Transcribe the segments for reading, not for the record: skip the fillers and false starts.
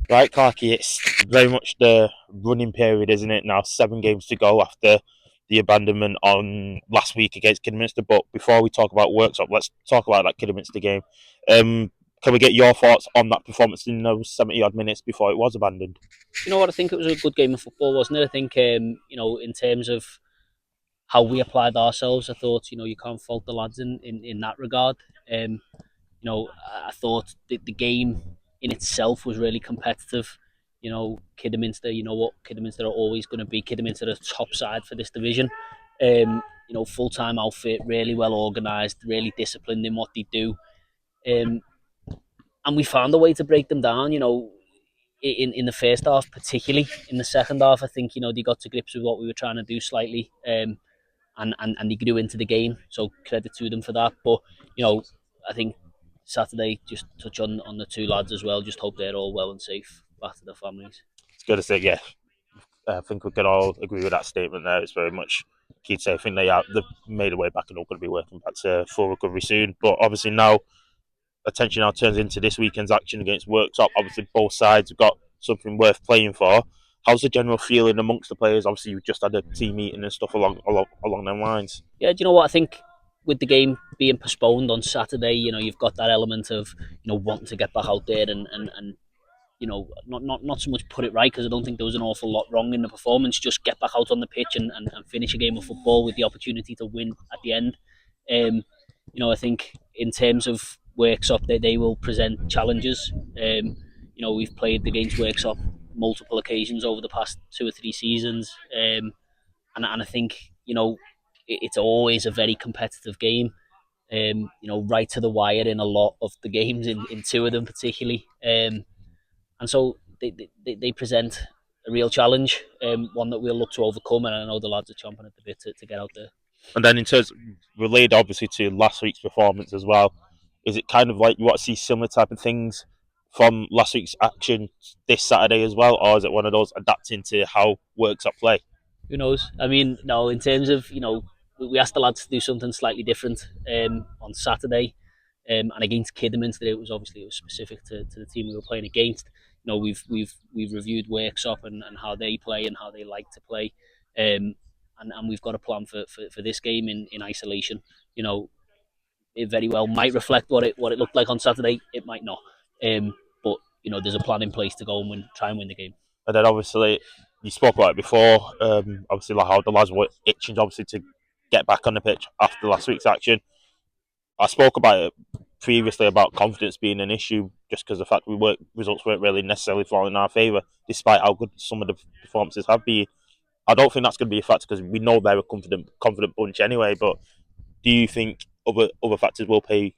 Right, Clarky, it's very much the running period, isn't it? Now, 7 games to go after the abandonment on last week against Kidderminster. But before we talk about Worksop, let's talk about that Kidderminster game. Can we get your thoughts on that performance in those 70 odd minutes before it was abandoned? You know what? I think it was a good game of football, wasn't it? I think in terms of how we applied ourselves, I thought you can't fault the lads in that regard. Um, I thought the game in itself was really competitive. Kidderminster, you know what Kidderminster are always going to be. Kidderminster are the top side for this division. Full time outfit, really well organised, really disciplined in what they do. Um, and we found a way to break them down. In the first half, particularly in the second half, I think they got to grips with what we were trying to do slightly, and they grew into the game. So credit to them for that. But I think Saturday, just touch on the two lads as well. Just hope they're all well and safe back to their families. It's good to say, yeah. I think we can all agree with that statement there. It's very much key to say. I think they've made a way back and are going to be working back to full recovery soon. But obviously now attention now turns into this weekend's action against Worksop. Obviously, both sides have got something worth playing for. How's the general feeling amongst the players? Obviously, you've just had a team meeting and stuff along them lines. Yeah, do you know what I think? With the game being postponed on Saturday, you've got that element of wanting to get back out there and not so much put it right, because I don't think there was an awful lot wrong in the performance. Just get back out on the pitch and finish a game of football with the opportunity to win at the end. I think in terms of Worksop, they will present challenges. We've played against Worksop multiple occasions over the past 2 or 3 seasons, and I think it's always a very competitive game. Right to the wire in a lot of the games, in two of them particularly. And so they present a real challenge, one that we'll look to overcome. And I know the lads are chomping at the bit to get out there. And then in terms related obviously to last week's performance as well, is it kind of like you want to see similar type of things from last week's action this Saturday as well, or is it one of those adapting to how works at play? Who knows? I mean, no, in terms of, we asked the lads to do something slightly different on Saturday. And against Kidderminster, it was specific to the team we were playing against. We've reviewed Worksop and how they play and how they like to play, and we've got a plan for this game in isolation. It very well might reflect what it looked like on Saturday. It might not, but there's a plan in place to go and try and win the game. And then obviously you spoke about it before. Obviously, like how the lads were itching obviously to get back on the pitch after last week's action. I spoke about it previously about confidence being an issue, just because the fact results weren't really necessarily falling in our favour, despite how good some of the performances have been. I don't think that's going to be a factor because we know they're a confident bunch anyway. But do you think other factors will play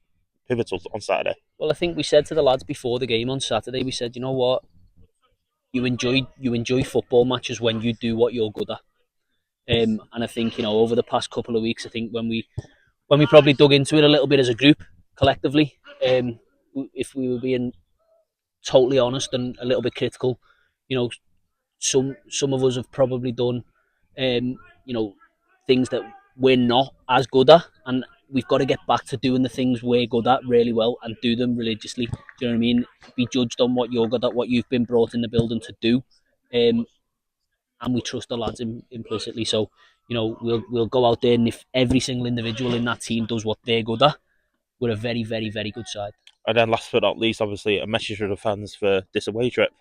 pivotal on Saturday? Well, I think we said to the lads before the game on Saturday, we said, you know what, you enjoy football matches when you do what you're good at. And I think over the past couple of weeks, I think when we probably dug into it a little bit as a group collectively, if we were being totally honest and a little bit critical, you know, some of us have probably done, you know, things that we're not as good at, and we've got to get back to doing the things we're good at really well and do them religiously. Do you know what I mean? Be judged on what you're good at, what you've been brought in the building to do, and we trust the lads implicitly. So we'll go out there, and if every single individual in that team does what they're good at, we're a very, very, very good side. And then last but not least, obviously, a message for the fans for this away trip.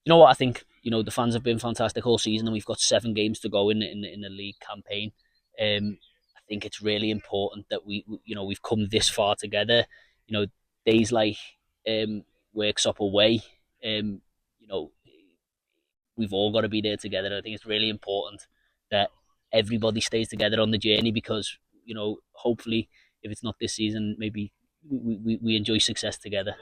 You know what? I think the fans have been fantastic all season, and we've got 7 games to go in the league campaign. I think it's really important that we've come this far together. Days like Worksop away. You know, we've all got to be there together. I think it's really important that everybody stays together on the journey, because hopefully, if it's not this season, maybe we enjoy success together.